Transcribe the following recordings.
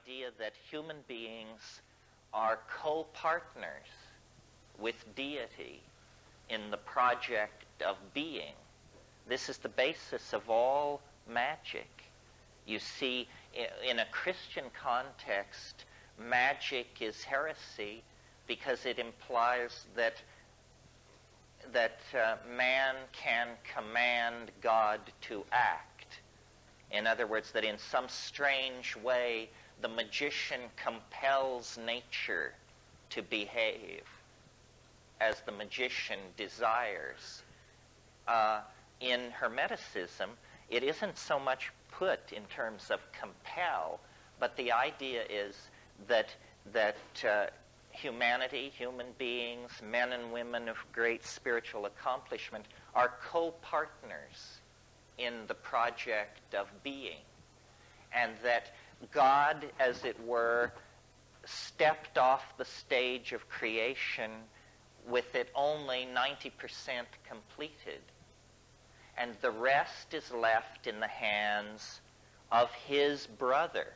idea that human beings are co-partners with deity in the project of being. This is the basis of all magic. You see, in a Christian context, magic is heresy because it implies that man can command God to act. In other words, that in some strange way, the magician compels nature to behave as the magician desires. In Hermeticism, it isn't so much put in terms of compel, but the idea is that humanity, human beings, men and women of great spiritual accomplishment are co-partners in the project of being, and that God, as it were, stepped off the stage of creation with it only 90% completed, and the rest is left in the hands of his brother.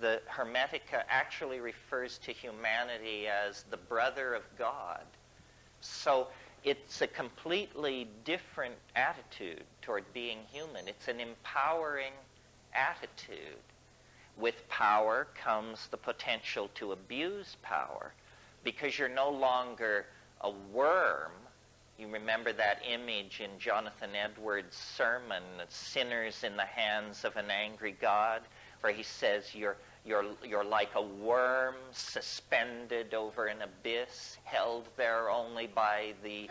The Hermetica actually refers to humanity as the brother of God. So it's a completely different attitude toward being human. It's an empowering attitude. With power comes the potential to abuse power, because you're no longer a worm. You remember that image in Jonathan Edwards' sermon, Sinners in the Hands of an Angry God, where he says you're like a worm suspended over an abyss, held there only by the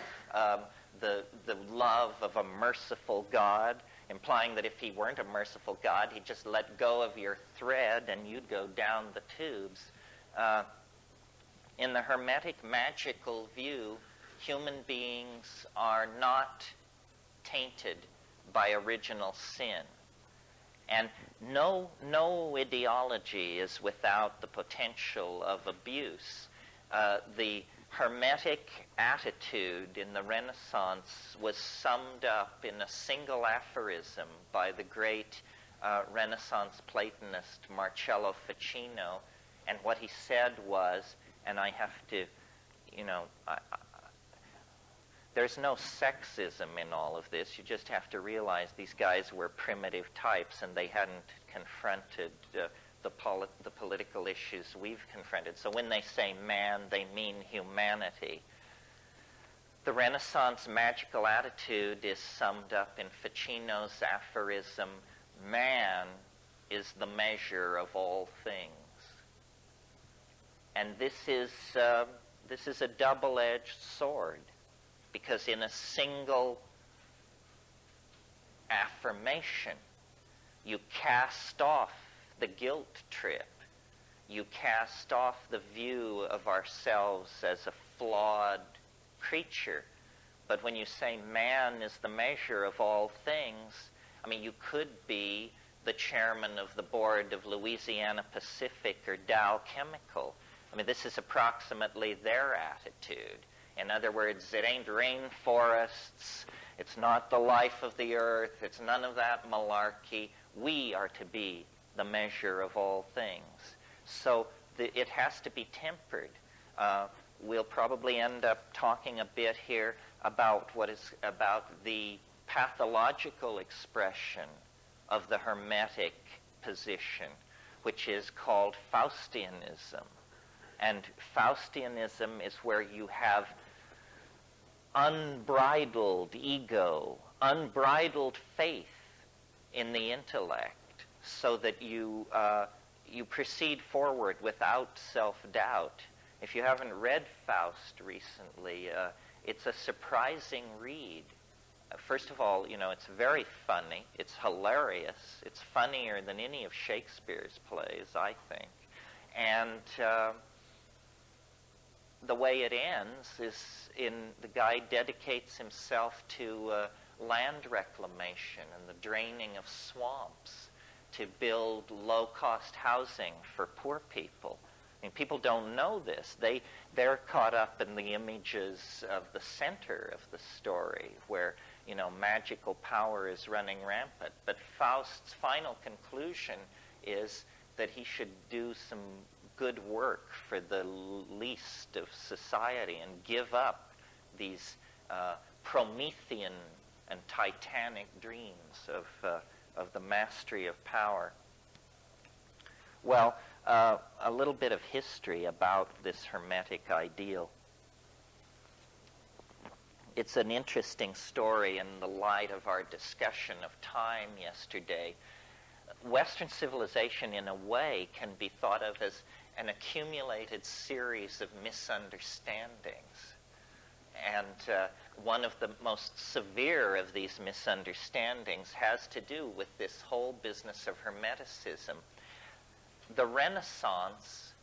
love of a merciful God, implying that if he weren't a merciful God, he'd just let go of your thread and you'd go down the tubes. In the Hermetic magical view, human beings are not tainted by original sin. And no ideology is without the potential of abuse. The Hermetic attitude in the Renaissance was summed up in a single aphorism by the great Renaissance Platonist Marcello Ficino. And what he said was, and I have to, there's no sexism in all of this. You just have to realize these guys were primitive types and they hadn't confronted the political issues we've confronted. So when they say man, they mean humanity. The Renaissance magical attitude is summed up in Ficino's aphorism, man is the measure of all things. And this is a double-edged sword, because in a single affirmation, you cast off the guilt trip. You cast off the view of ourselves as a flawed creature. But when you say man is the measure of all things, you could be the chairman of the board of Louisiana Pacific or Dow Chemical. This is approximately their attitude. In other words, it ain't rainforests, it's not the life of the earth, it's none of that malarkey. We are to be the measure of all things. So it has to be tempered. We'll probably end up talking a bit here about the pathological expression of the Hermetic position, which is called Faustianism. And Faustianism is where you have unbridled ego, unbridled faith in the intellect, so that you proceed forward without self-doubt. If you haven't read Faust recently, it's a surprising read. First of all, it's very funny. It's hilarious. It's funnier than any of Shakespeare's plays, I think. And the way it ends is the guy dedicates himself to land reclamation and the draining of swamps to build low-cost housing for poor people. People don't know this. They're caught up in the images of the center of the story where, magical power is running rampant. But Faust's final conclusion is that he should do some good work for the least of society and give up these Promethean and titanic dreams of the mastery of power. Well, a little bit of history about this Hermetic ideal. It's an interesting story in the light of our discussion of time yesterday. Western civilization, in a way, can be thought of as an accumulated series of misunderstandings. And one of the most severe of these misunderstandings has to do with this whole business of Hermeticism. The Renaissance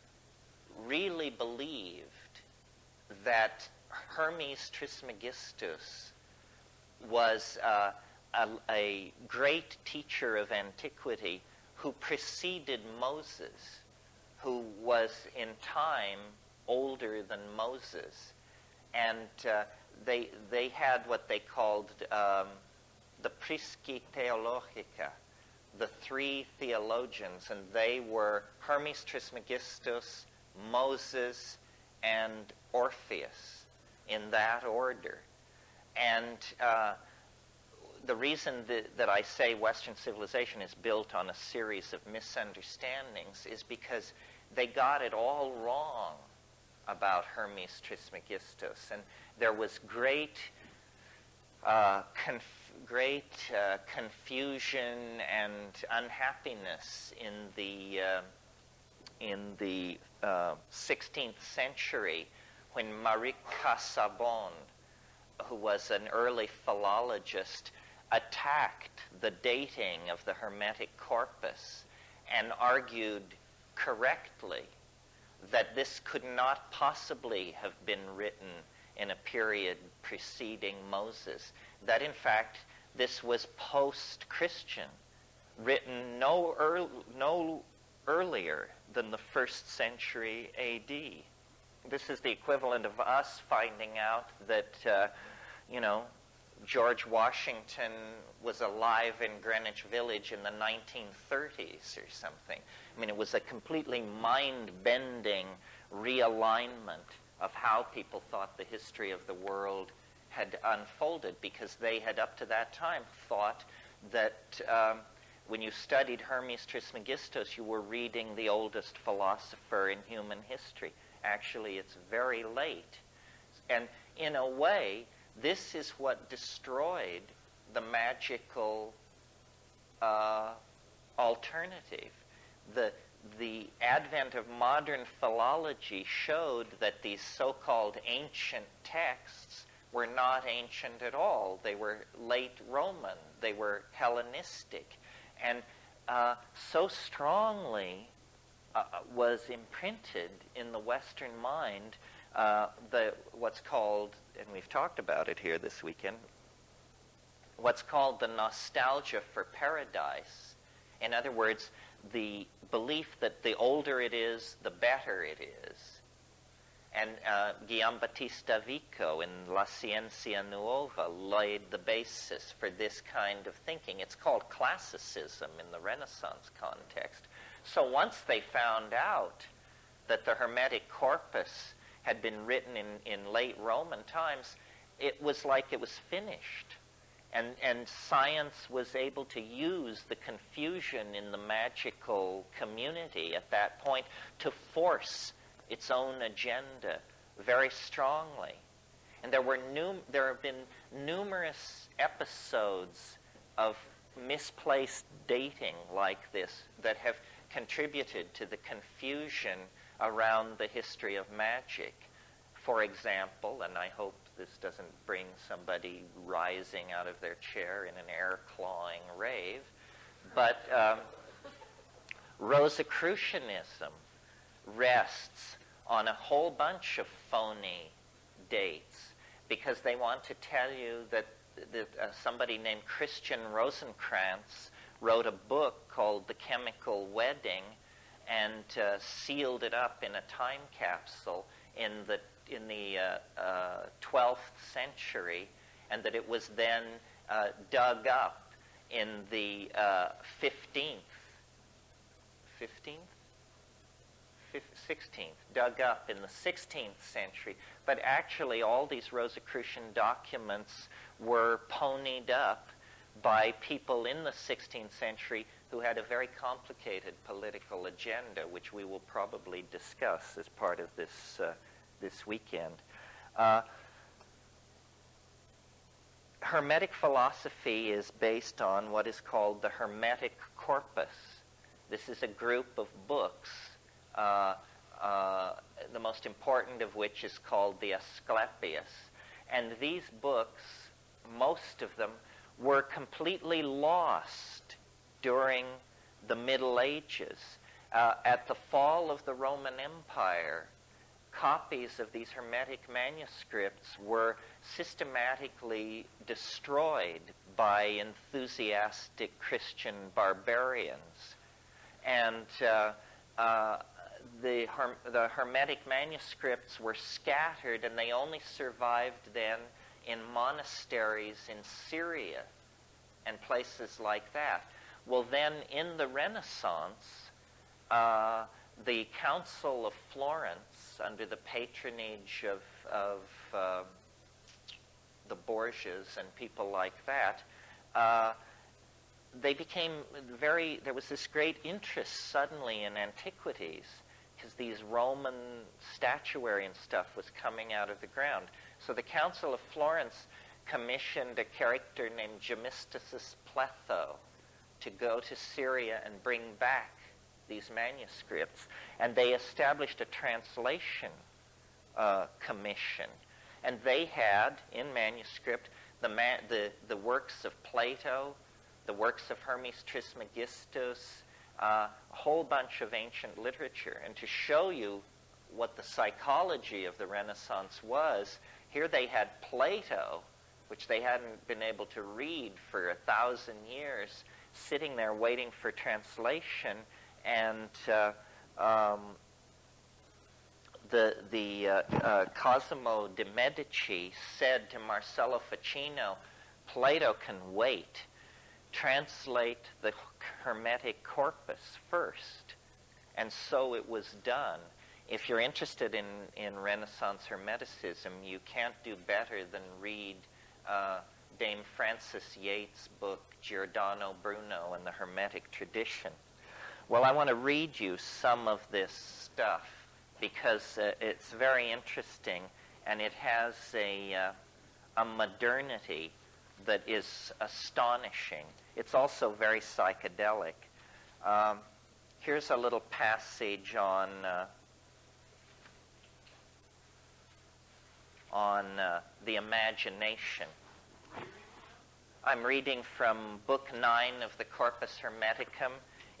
really believed that Hermes Trismegistus was a great teacher of antiquity who preceded Moses, who was in time older than Moses. And they had what they called the Prisci Theologica, the three theologians, and they were Hermes Trismegistus, Moses, and Orpheus, in that order. And the reason that I say Western civilization is built on a series of misunderstandings is because they got it all wrong about Hermes Trismegistus, and there was great confusion and unhappiness in the 16th century when Marie Casaubon, who was an early philologist, attacked the dating of the Hermetic corpus and argued correctly that this could not possibly have been written in a period preceding Moses, that in fact this was post-Christian, written no earlier than the 1st century A.D. This is the equivalent of us finding out that, George Washington was alive in Greenwich Village in the 1930s or something. I mean, it was a completely mind-bending realignment of how people thought the history of the world had unfolded, because they had up to that time thought that when you studied Hermes Trismegistus, you were reading the oldest philosopher in human history. Actually, it's very late. And in a way, this is what destroyed the magical alternative. The advent of modern philology showed that these so-called ancient texts were not ancient at all. They were late Roman. They were Hellenistic. And so strongly was imprinted in the Western mind what's called, and we've talked about it here this weekend, what's called the nostalgia for paradise. In other words, the belief that the older it is, the better it is. And Guillaume Battista Vico in La Scienza Nuova laid the basis for this kind of thinking. It's called classicism in the Renaissance context. So once they found out that the Hermetic corpus had been written in late Roman times, it was like it was finished. And science was able to use the confusion in the magical community at that point to force its own agenda very strongly. And there have been numerous episodes of misplaced dating like this that have contributed to the confusion around the history of magic. For example, and I hope this doesn't bring somebody rising out of their chair in an air-clawing rave, but Rosicrucianism rests on a whole bunch of phony dates because they want to tell you that somebody named Christian Rosencrantz wrote a book called The Chemical Wedding and sealed it up in a time capsule in the 12th century, and that it was then dug up in the 15th 15th? 16th, dug up in the 16th century. But actually all these Rosicrucian documents were ponied up by people in the 16th century who had a very complicated political agenda, which we will probably discuss as part of this weekend. Hermetic philosophy is based on what is called the Hermetic corpus. This is a group of books, the most important of which is called the Asclepius. And these books, most of them, were completely lost during the Middle Ages. At the fall of the Roman Empire, copies of these Hermetic manuscripts were systematically destroyed by enthusiastic Christian barbarians. And the Hermetic manuscripts were scattered, and they only survived then in monasteries in Syria and places like that. Well, then in the Renaissance, the Council of Florence, under the patronage of the Borgias and people like that, they became there was this great interest suddenly in antiquities, because these Roman statuary and stuff was coming out of the ground. So the Council of Florence commissioned a character named Gemistus Pletho to go to Syria and bring back these manuscripts. And they established a translation commission. And they had, in manuscript, the works of Plato, the works of Hermes Trismegistus, a whole bunch of ancient literature. And to show you what the psychology of the Renaissance was, here they had Plato, which they hadn't been able to read for 1,000 years, sitting there waiting for translation. And Cosimo de' Medici said to Marcello Ficino, Plato can wait. Translate the Hermetic corpus first. And so it was done. If you're interested in Renaissance Hermeticism, you can't do better than read Dame Frances Yates' book, Giordano Bruno and the Hermetic Tradition. Well, I want to read you some of this stuff because it's very interesting, and it has a modernity that is astonishing. It's also very psychedelic. Here's a little passage on the imagination. I'm reading from Book 9 of the Corpus Hermeticum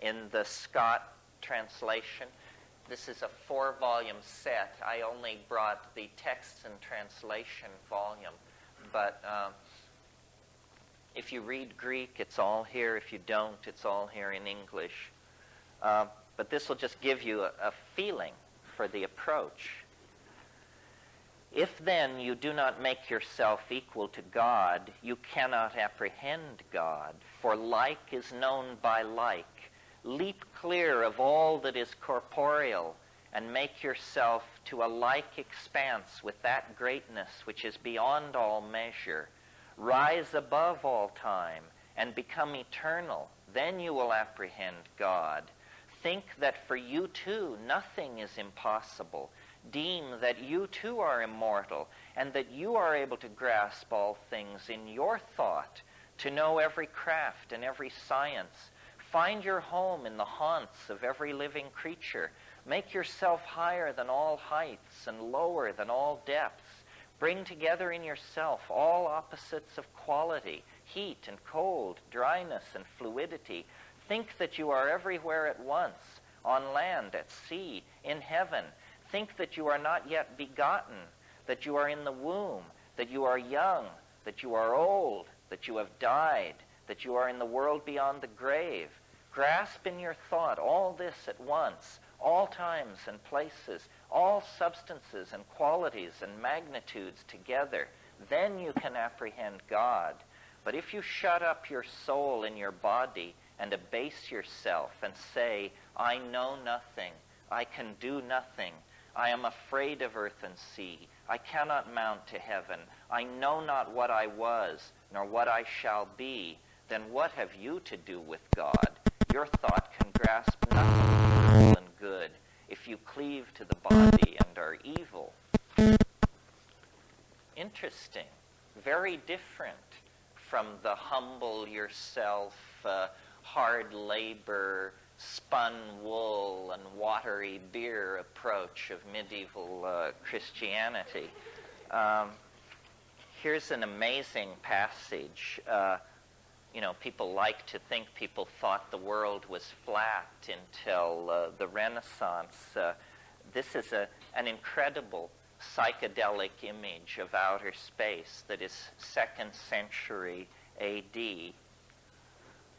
in the Scott translation. This is a 4-volume set. I only brought the texts and translation volume, but if you read Greek, it's all here. If you don't, it's all here in English. But this will just give you a feeling for the approach. If then you do not make yourself equal to God, you cannot apprehend God, for like is known by like. Leap clear of all that is corporeal, and make yourself to a like expanse with that greatness which is beyond all measure. Rise above all time, and become eternal. Then you will apprehend God. Think that for you too nothing is impossible. Deem that you too are immortal, and that you are able to grasp all things in your thought, to know every craft and every science. Find your home in the haunts of every living creature. Make yourself higher than all heights and lower than all depths. Bring together in yourself all opposites of quality, heat and cold, dryness and fluidity. Think that you are everywhere at once, on land, at sea, in heaven. Think that you are not yet begotten, that you are in the womb, that you are young, that you are old, that you have died, that you are in the world beyond the grave. Grasp in your thought all this at once, all times and places, all substances and qualities and magnitudes together. Then you can apprehend God. But if you shut up your soul in your body and abase yourself and say, I know nothing, I can do nothing, I am afraid of earth and sea, I cannot mount to heaven, I know not what I was, nor what I shall be, then what have you to do with God? Your thought can grasp nothing evil and good if you cleave to the body and are evil. Interesting. Very different from the humble yourself, hard labor, spun wool, and watery beer approach of medieval Christianity. Here's an amazing passage. People like to think people thought the world was flat until the Renaissance. This is an incredible psychedelic image of outer space that is 2nd century A.D.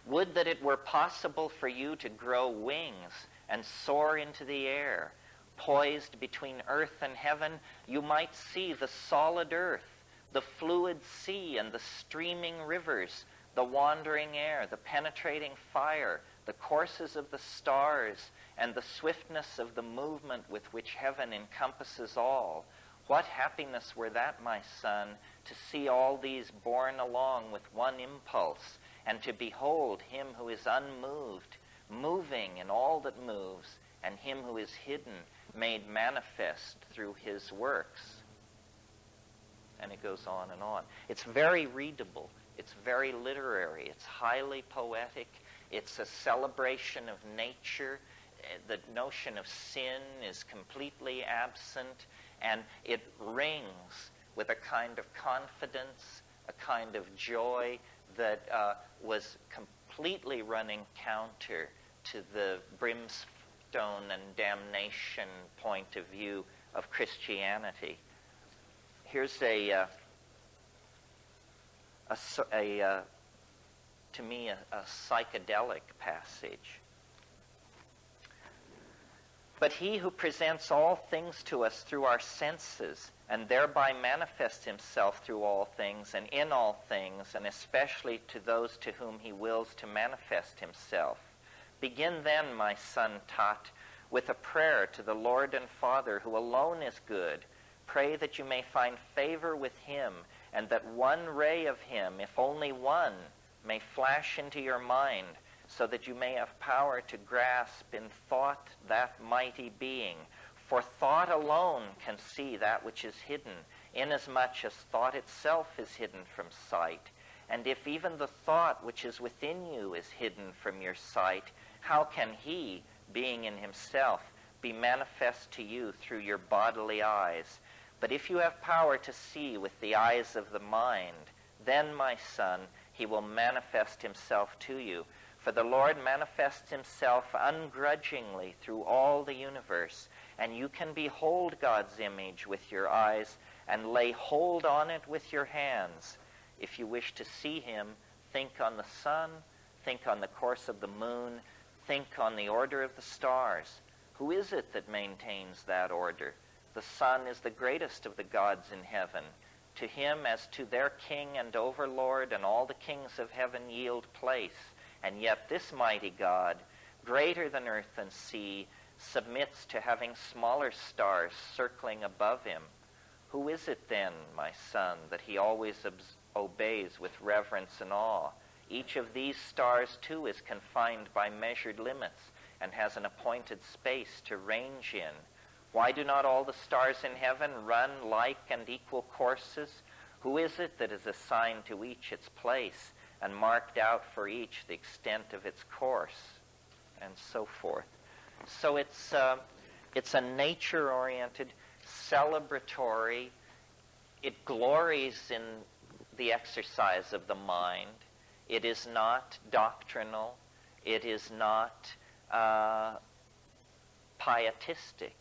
Would that it were possible for you to grow wings and soar into the air. Poised between earth and heaven, you might see the solid earth, the fluid sea and the streaming rivers, the wandering air, the penetrating fire, the courses of the stars, and the swiftness of the movement with which heaven encompasses all. What happiness were that, my son, to see all these borne along with one impulse, and to behold him who is unmoved, moving in all that moves, and him who is hidden, made manifest through his works. And it goes on and on. It's very readable. It's very literary. It's highly poetic. It's a celebration of nature. The notion of sin is completely absent, and it rings with a kind of confidence, a kind of joy that was completely running counter to the brimstone and damnation point of view of Christianity. Here's to me, a psychedelic passage. But he who presents all things to us through our senses, and thereby manifests himself through all things and in all things, and especially to those to whom he wills to manifest himself. Begin then, my son Tot, with a prayer to the Lord and Father, who alone is good. Pray that you may find favor with him, and that one ray of him, if only one, may flash into your mind, so that you may have power to grasp in thought that mighty being. For thought alone can see that which is hidden, inasmuch as thought itself is hidden from sight. And if even the thought which is within you is hidden from your sight, how can he, being in himself, be manifest to you through your bodily eyes? But if you have power to see with the eyes of the mind, then, my son, he will manifest himself to you. For the Lord manifests himself ungrudgingly through all the universe, and you can behold God's image with your eyes and lay hold on it with your hands. If you wish to see him, think on the sun, think on the course of the moon, think on the order of the stars. Who is it that maintains that order? The sun is the greatest of the gods in heaven. To him, as to their king and overlord, and all the kings of heaven yield place. And yet this mighty God, greater than earth and sea, submits to having smaller stars circling above him. Who is it then, my son, that he always obeys with reverence and awe? Each of these stars, too, is confined by measured limits and has an appointed space to range in. Why do not all the stars in heaven run like and equal courses? Who is it that is assigned to each its place and marked out for each the extent of its course? And so forth. So it's a nature-oriented, celebratory. It glories in the exercise of the mind. It is not doctrinal. It is not pietistic.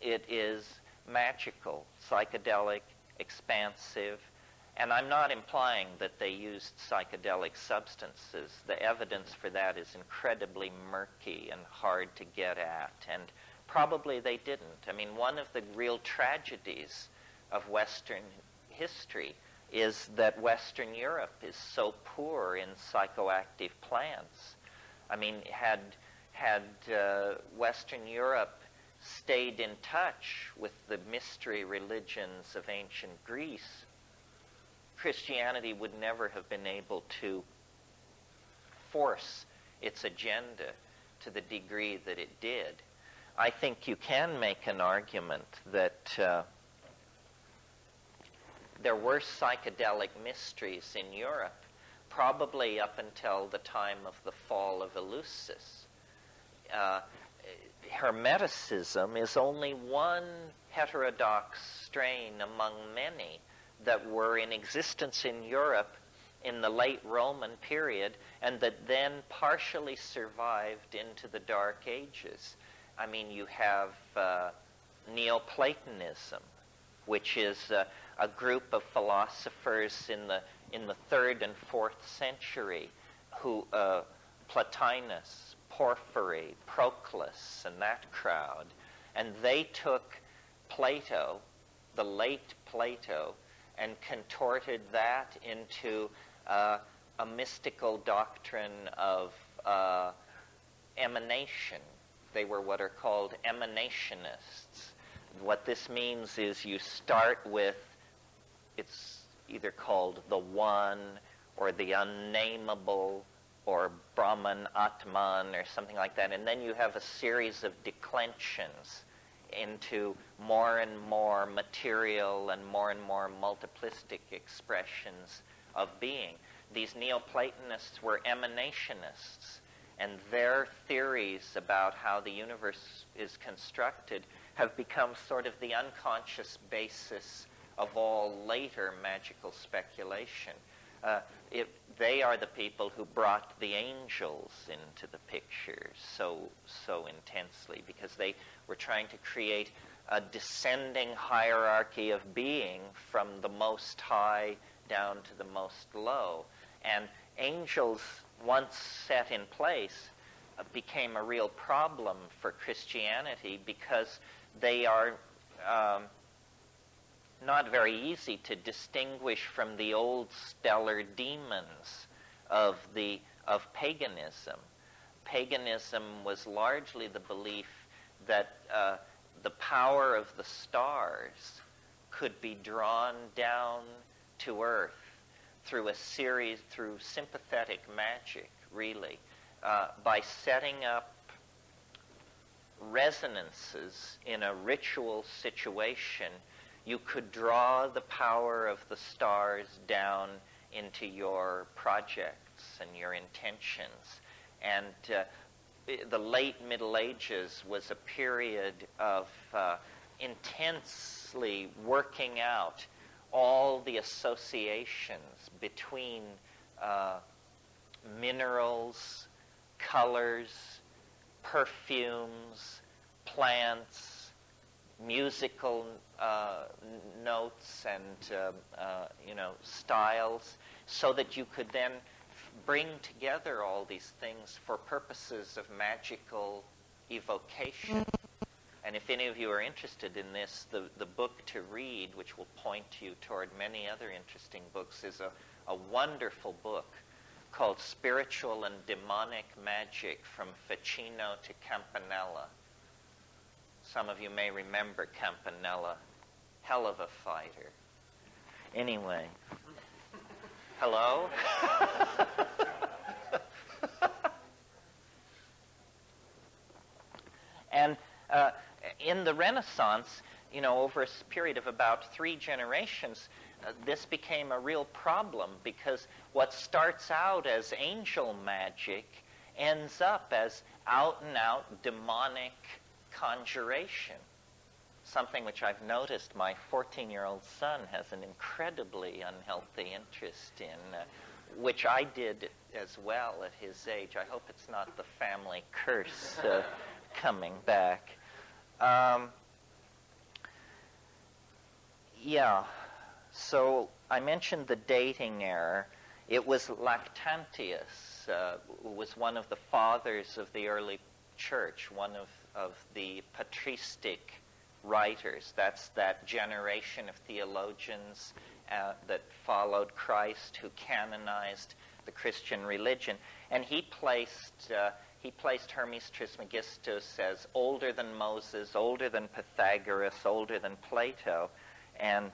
It is magical, psychedelic, expansive. And I'm not implying that they used psychedelic substances. The evidence for that is incredibly murky and hard to get at, and probably they didn't. I mean, one of the real tragedies of Western history is that Western Europe is so poor in psychoactive plants. I mean, had Western Europe stayed in touch with the mystery religions of ancient Greece, Christianity would never have been able to force its agenda to the degree that it did. I think you can make an argument that there were psychedelic mysteries in Europe, probably up until the time of the fall of Eleusis. Hermeticism is only one heterodox strain among many that were in existence in Europe in the late Roman period, and that then partially survived into the Dark Ages. I mean, you have Neoplatonism, which is a group of philosophers in the 3rd and 4th century, who Plotinus, Porphyry, Proclus, and that crowd, and they took Plato, the late Plato, and contorted that into a mystical doctrine of emanation. They were what are called emanationists. What this means is you start with, it's either called the One or the Unnameable or Brahman, Atman, or something like that, and then you have a series of declensions into more and more material and more multiplistic expressions of being. These Neoplatonists were emanationists, and their theories about how the universe is constructed have become sort of the unconscious basis of all later magical speculation. They are the people who brought the angels into the picture so intensely, because they were trying to create a descending hierarchy of being from the most high down to the most low. And angels, once set in place, became a real problem for Christianity, because they are not very easy to distinguish from the old stellar demons of paganism. Paganism was largely the belief that the power of the stars could be drawn down to earth through sympathetic magic, really, by setting up resonances in a ritual situation. You could draw the power of the stars down into your projects and your intentions. And the late Middle Ages was a period of intensely working out all the associations between minerals, colors, perfumes, plants, musical notes, and styles, so that you could then bring together all these things for purposes of magical evocation. And if any of you are interested in this, the book to read, which will point you toward many other interesting books, is a wonderful book called Spiritual and Demonic Magic from Ficino to Campanella. Some of you may remember Campanella. Hell of a fighter. Anyway. Hello? And in the Renaissance, over a period of about 3 generations, this became a real problem, because what starts out as angel magic ends up as out-and-out demonic conjuration. Something which I've noticed my 14-year-old son has an incredibly unhealthy interest in, which I did as well at his age. I hope it's not the family curse coming back. So I mentioned the dating error. It was Lactantius, who was one of the fathers of the early church, one of the patristic writers. That's that generation of theologians that followed Christ, who canonized the the Christian religion, and he placed Hermes Trismegistus as older than Moses, older than Pythagoras, older than Plato, and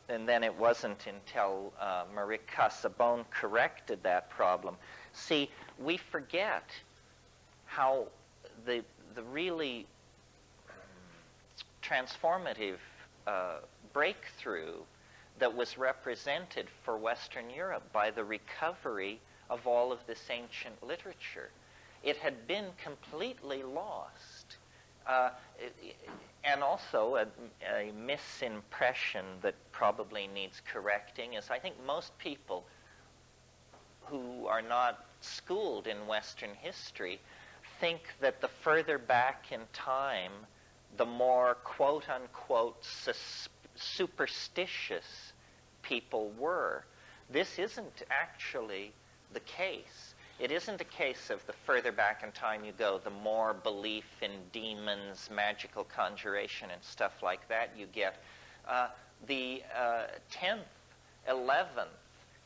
then it wasn't until Marie Casaubon corrected that problem. See, we forget how the really transformative breakthrough that was represented for Western Europe by the recovery of all of this ancient literature. It had been completely lost. And also a misimpression that probably needs correcting is I think most people who are not schooled in Western history think that the further back in time, the more quote-unquote superstitious people were. This isn't actually the case. It isn't a case of the further back in time you go, the more belief in demons, magical conjuration, and stuff like that you get. The 10th, 11th,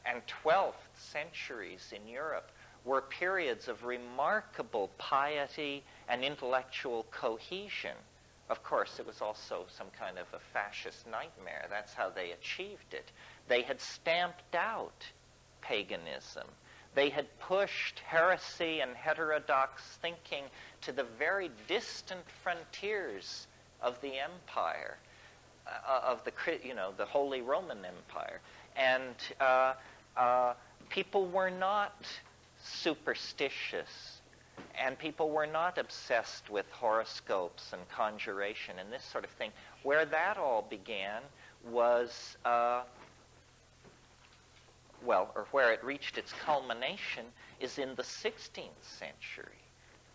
and 12th centuries in Europe were periods of remarkable piety and intellectual cohesion. Of course, it was also some kind of a fascist nightmare. That's how they achieved it. They had stamped out paganism. They had pushed heresy and heterodox thinking to the very distant frontiers of the empire, of the Holy Roman Empire. And people were not superstitious, and people were not obsessed with horoscopes and conjuration and this sort of thing. Where that all began was, where it reached its culmination is in the 16th century.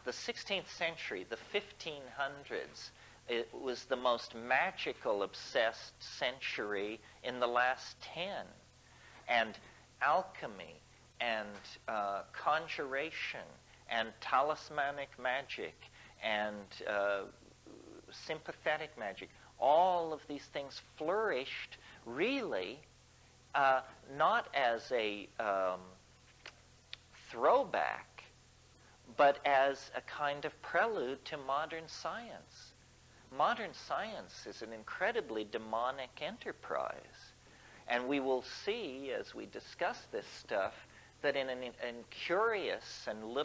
The 16th century, the 1500s, it was the most magical, obsessed century in the last 10. And alchemy and conjuration and talismanic magic and sympathetic magic, all of these things flourished really not as a throwback, but as a kind of prelude to modern science. Modern science is an incredibly demonic enterprise. And we will see, as we discuss this stuff, that in a curious and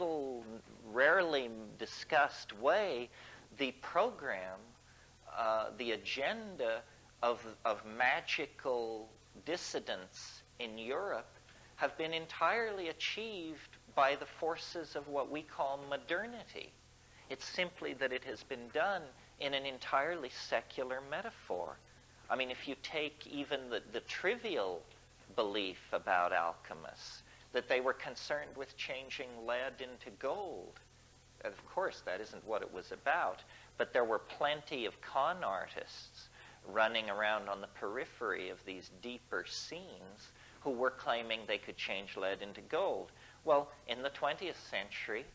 rarely discussed way, the program, the agenda of magical dissidents in Europe have been entirely achieved by the forces of what we call modernity. It's simply that it has been done in an entirely secular metaphor. I mean, if you take even the trivial belief about alchemists, that they were concerned with changing lead into gold. And of course, that isn't what it was about, but there were plenty of con artists running around on the periphery of these deeper scenes who were claiming they could change lead into gold. Well, in the 20th century,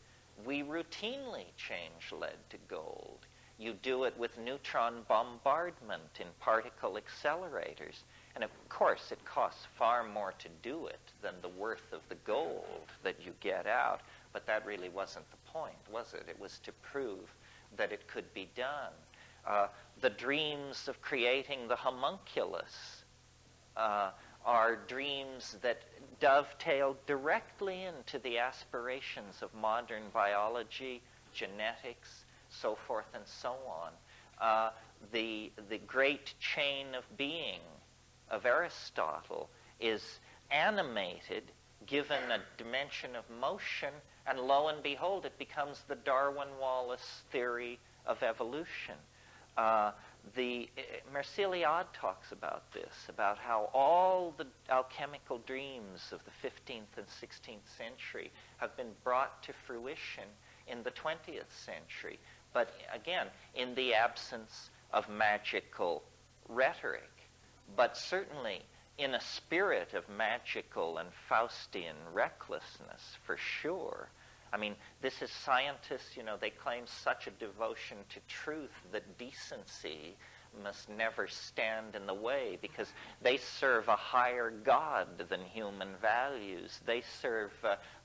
we routinely change lead to gold. You do it with neutron bombardment in particle accelerators. And of course, it costs far more to do it than the worth of the gold that you get out. But that really wasn't the point, was it? It was to prove that it could be done. The dreams of creating the homunculus are dreams that dovetail directly into the aspirations of modern biology, genetics, so forth and so on. The great chain of being of Aristotle is animated, given a dimension of motion, and lo and behold, it becomes the Darwin-Wallace theory of evolution. Merciliade talks about this, about how all the alchemical dreams of the 15th and 16th century have been brought to fruition in the 20th century. But again, in the absence of magical rhetoric, but certainly in a spirit of magical and Faustian recklessness, for sure. I mean, this is scientists, they claim such a devotion to truth that decency must never stand in the way, because they serve a higher God than human values. They serve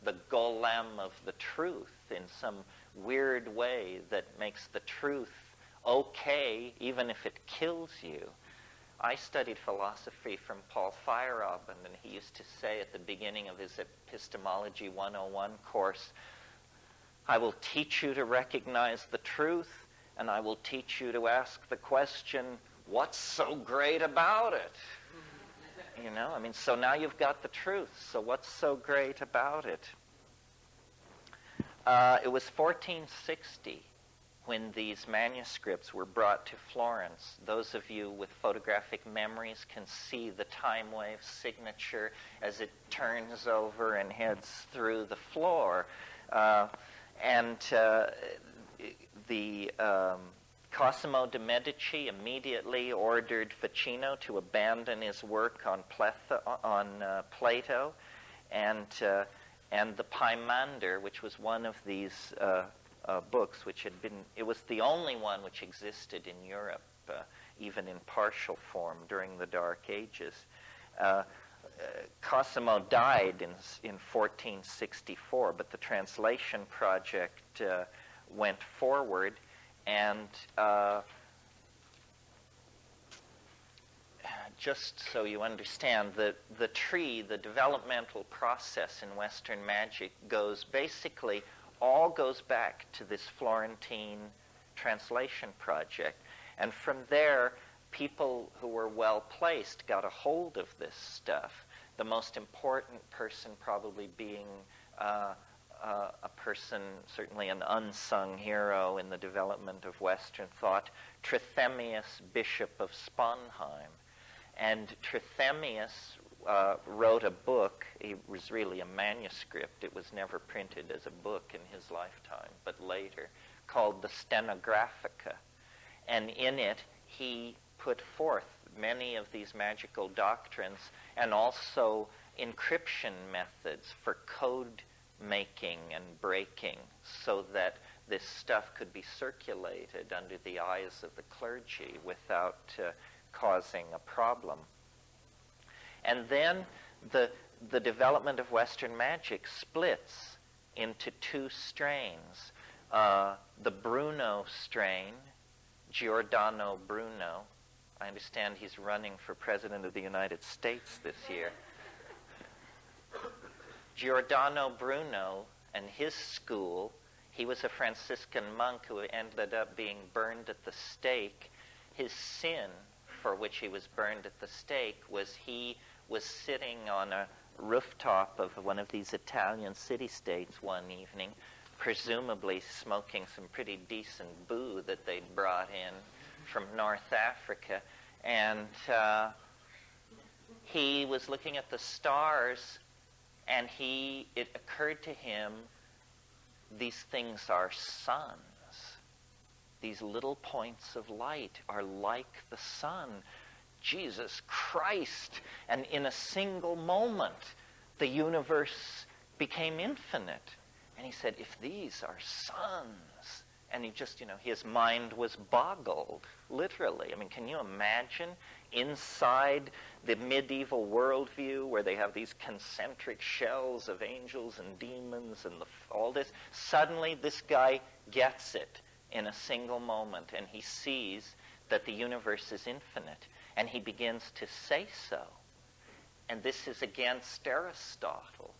the golem of the truth in some weird way that makes the truth okay, even if it kills you. I studied philosophy from Paul Feyerabend, and he used to say at the beginning of his Epistemology 101 course, I will teach you to recognize the truth, and I will teach you to ask the question, what's so great about it? You know, I mean, so now you've got the truth, so what's so great about it? It was 1460 when these manuscripts were brought to Florence. Those of you with photographic memories can see the time wave signature as it turns over and heads through the floor. Cosimo de' Medici immediately ordered Ficino to abandon his work on Plato, and the Pymander, which was one of these books, which had been, it was the only one which existed in Europe, even in partial form during the Dark Ages. Cosimo died in 1464, but the translation project went forward, and just so you understand, the developmental process in Western magic all goes back to this Florentine translation project. And from there, people who were well-placed got a hold of this stuff. The most important person probably being a person, certainly an unsung hero in the development of Western thought, Trithemius, Bishop of Sponheim. And Trithemius wrote a book. It was really a manuscript. It was never printed as a book in his lifetime, but later, called the Stenographica. And in it, he put forth many of these magical doctrines and also encryption methods for code making and breaking, so that this stuff could be circulated under the eyes of the clergy without causing a problem. And then the development of Western magic splits into two strains. The Bruno strain, Giordano Bruno. I understand he's running for President of the United States this year. Giordano Bruno and his school, he was a Franciscan monk who ended up being burned at the stake. His sin for which he was burned at the stake was he was sitting on a rooftop of one of these Italian city-states one evening, presumably smoking some pretty decent boo that they'd brought in from North Africa. And he was looking at the stars, and it occurred to him, these things are suns. These little points of light are like the sun. Jesus Christ! And in a single moment, the universe became infinite. And he said, if these are suns, and he just, his mind was boggled, literally. I mean, can you imagine inside the medieval worldview where they have these concentric shells of angels and demons and all this? Suddenly, this guy gets it in a single moment, and he sees that the universe is infinite, and he begins to say so. And this is against Aristotle.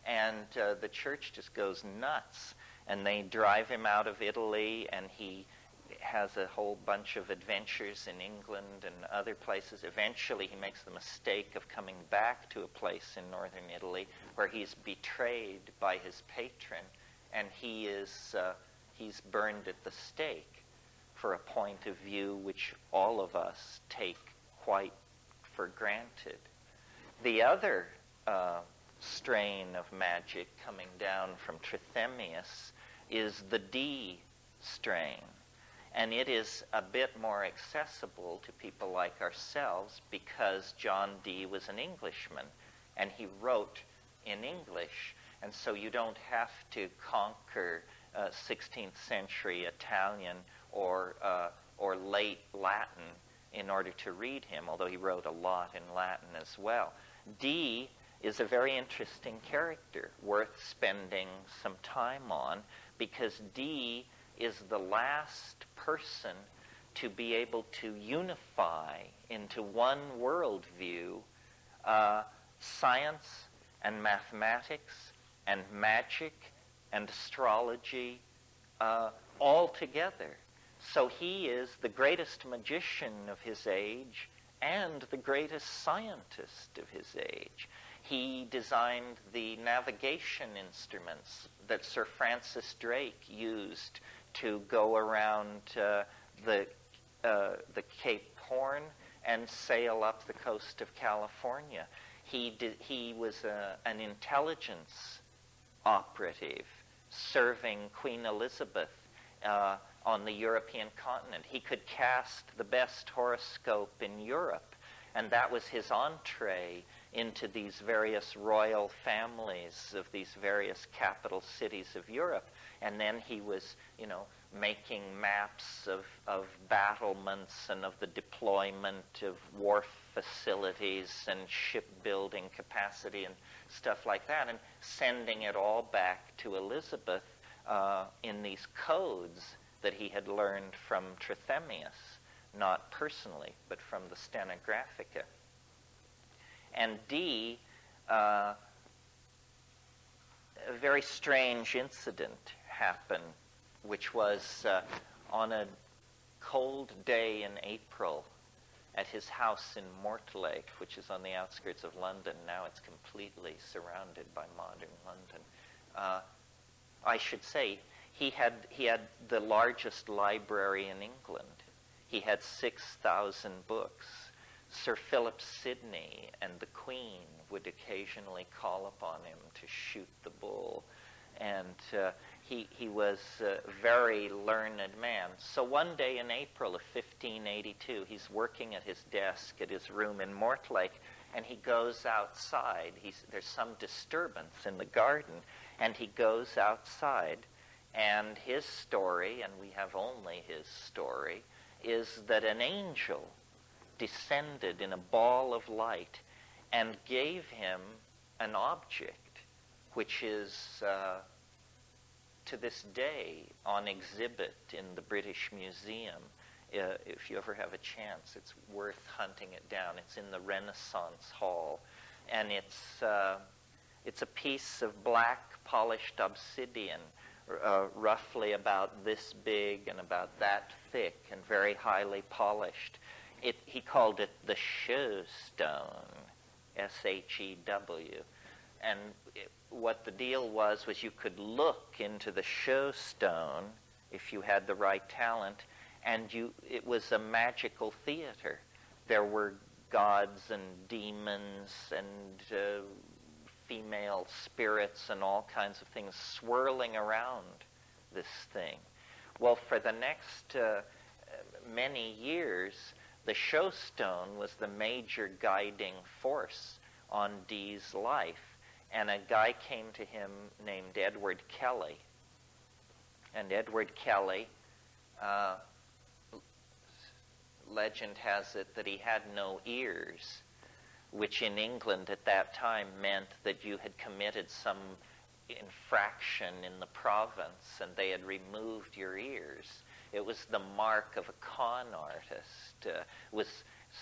And the church just goes nuts, and they drive him out of Italy, and he has a whole bunch of adventures in England and other places. Eventually, he makes the mistake of coming back to a place in northern Italy where he's betrayed by his patron, and he's burned at the stake for a point of view which all of us take quite for granted. The other strain of magic coming down from Trithemius is the D strain. And it is a bit more accessible to people like ourselves because John Dee was an Englishman, and he wrote in English. And so you don't have to conquer 16th century Italian or late Latin in order to read him, although he wrote a lot in Latin as well. Dee is a very interesting character, worth spending some time on, because Dee is the last person to be able to unify into one worldview science and mathematics and magic and astrology all together. So he is the greatest magician of his age and the greatest scientist of his age. He designed the navigation instruments that Sir Francis Drake used to go around the Cape Horn and sail up the coast of California. He was an intelligence operative serving Queen Elizabeth on the European continent. He could cast the best horoscope in Europe, and that was his entree into these various royal families of these various capital cities of Europe. And then he was, making maps of battlements and of the deployment of wharf facilities and shipbuilding capacity and stuff like that, and sending it all back to Elizabeth in these codes that he had learned from Trithemius, not personally, but from the Stenographica. And Dee, a very strange incident happened, which was on a cold day in April at his house in Mortlake, which is on the outskirts of London. Now it's completely surrounded by modern London. I should say, he had the largest library in England. He had 6,000 books. Sir Philip Sidney and the Queen would occasionally call upon him to shoot the bull. And he was a very learned man. So one day in April of 1582, he's working at his desk at his room in Mortlake, and he goes outside. There's some disturbance in the garden, and he goes outside. And his story, and we have only his story, is that an angel descended in a ball of light and gave him an object which is to this day on exhibit in the British Museum. If you ever have a chance, it's worth hunting it down. It's in the Renaissance Hall, and it's a piece of black polished obsidian, roughly about this big and about that thick and very highly polished. He called it the Shew Stone, S-H-E-W. And what the deal was you could look into the Shew Stone if you had the right talent, and it was a magical theater. There were gods and demons and female spirits and all kinds of things swirling around this thing. Well, for the next many years, the Shew Stone was the major guiding force on Dee's life. And a guy came to him named Edward Kelly. And Edward Kelly, legend has it that he had no ears, which in England at that time meant that you had committed some infraction in the province and they had removed your ears. It was the mark of a con artist.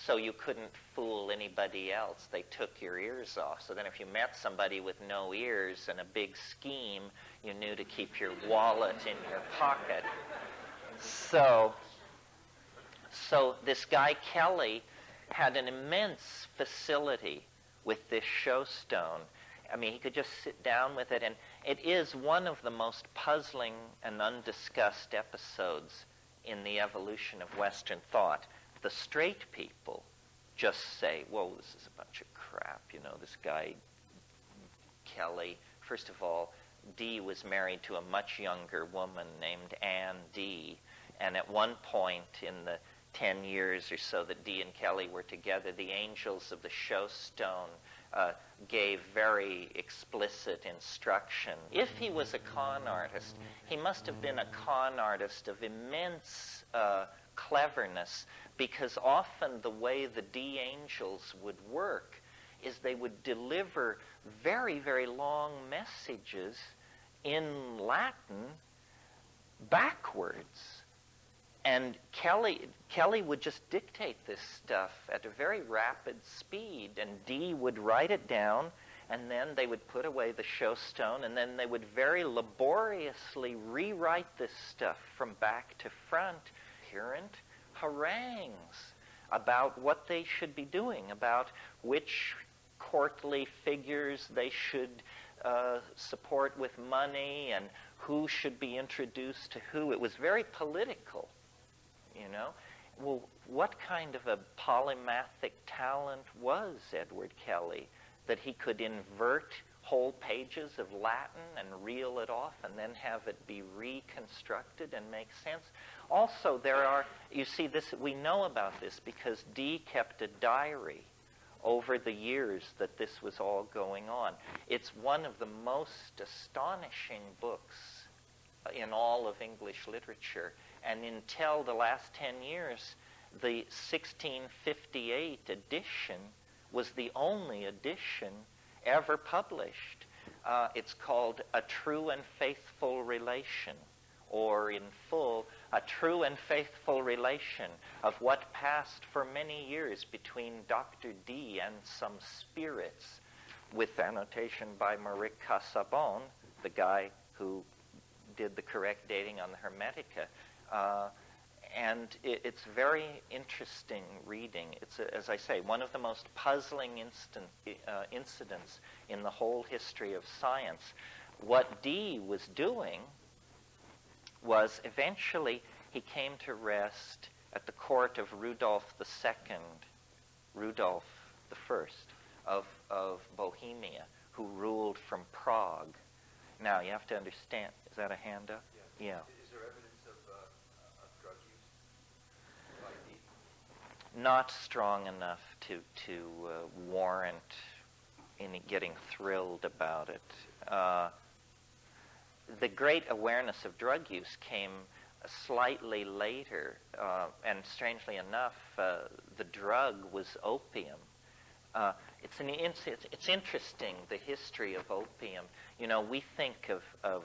So you couldn't fool anybody else. They took your ears off. So then if you met somebody with no ears and a big scheme, you knew to keep your wallet in your pocket. So this guy Kelly had an immense facility with this Shew Stone. I mean, he could just sit down with it, and it is one of the most puzzling and undiscussed episodes in the evolution of Western thought. The straight people just say, whoa, this is a bunch of crap, this guy Kelly. First of all, Dee was married to a much younger woman named Anne Dee, and at one point in the 10 years or so that Dee and Kelly were together, the angels of the Shew Stone gave very explicit instruction. If he was a con artist, he must have been a con artist of immense cleverness, because often the way the D-angels would work is they would deliver very, very long messages in Latin backwards. And Kelly would just dictate this stuff at a very rapid speed, and Dee would write it down, and then they would put away the show stone, and then they would very laboriously rewrite this stuff from back to front, coherent harangues about what they should be doing, about which courtly figures they should support with money, and who should be introduced to who. It was very political. You know, well, what kind of a polymathic talent was Edward Kelly that he could invert whole pages of Latin and reel it off and then have it be reconstructed and make sense? Also, there are, you see, this, we know about this because Dee kept a diary over the years that this was all going on. It's one of the most astonishing books in all of English literature. And until the last 10 years, the 1658 edition was the only edition ever published. It's called A True and Faithful Relation, or in full, A True and Faithful Relation of what passed for many years between Dr. Dee and some spirits, with annotation by Maurice Casaubon, the guy who did the correct dating on the Hermetica. And it's very interesting reading. It's, as I say, one of the most puzzling incidents in the whole history of science. What Dee was doing was eventually he came to rest at the court of Rudolph II, Rudolph I of Bohemia, who ruled from Prague. Now, you have to understand, is that a handout? Yeah. Is there evidence of drug use by Dee? Not strong enough to warrant any getting thrilled about it. The great awareness of drug use came slightly later, and strangely enough, the drug was opium. It's interesting, the history of opium. You know, we think of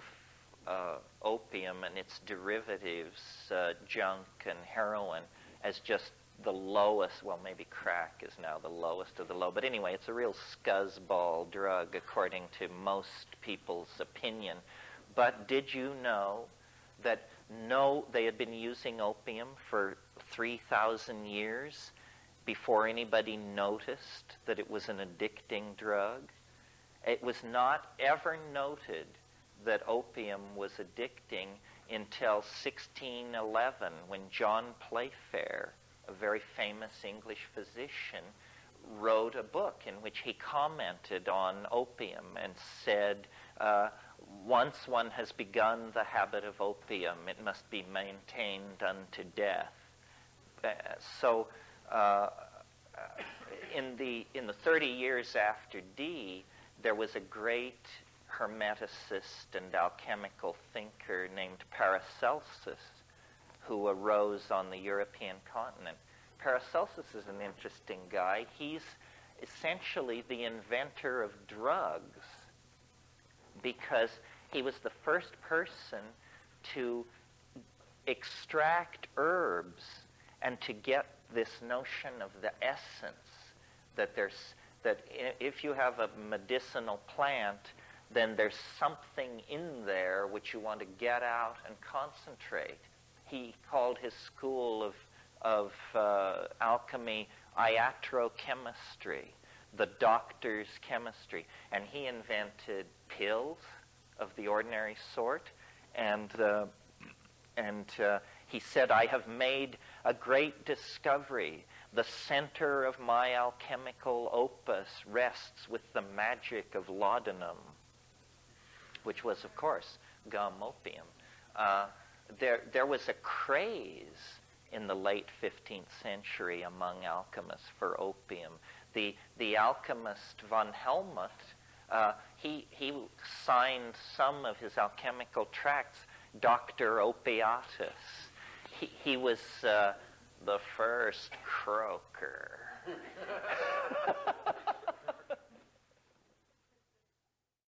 opium and its derivatives, junk and heroin, as just the lowest, well, maybe crack is now the lowest of the low, but anyway, it's a real scuzzball drug according to most people's opinion. But did you know that they had been using opium for 3,000 years before anybody noticed that it was an addicting drug? It was not ever noted that opium was addicting until 1611, when John Playfair, a very famous English physician, wrote a book in which he commented on opium and said, once one has begun the habit of opium, it must be maintained unto death. In the 30 years after Dee, there was a great Hermeticist and alchemical thinker named Paracelsus, who arose on the European continent. Paracelsus is an interesting guy. He's essentially the inventor of drugs, because he was the first person to extract herbs and to get this notion of the essence, that if you have a medicinal plant, then there's something in there which you want to get out and concentrate. He called his school of alchemy iatrochemistry, the doctor's chemistry, and he invented pills of the ordinary sort, and he said, "I have made a great discovery. The center of my alchemical opus rests with the magic of laudanum," which was, of course, gum opium. There was a craze in the late 15th century among alchemists for opium. the alchemist von Helmut, he signed some of his alchemical tracts Dr. Opiatus. He was the first croaker.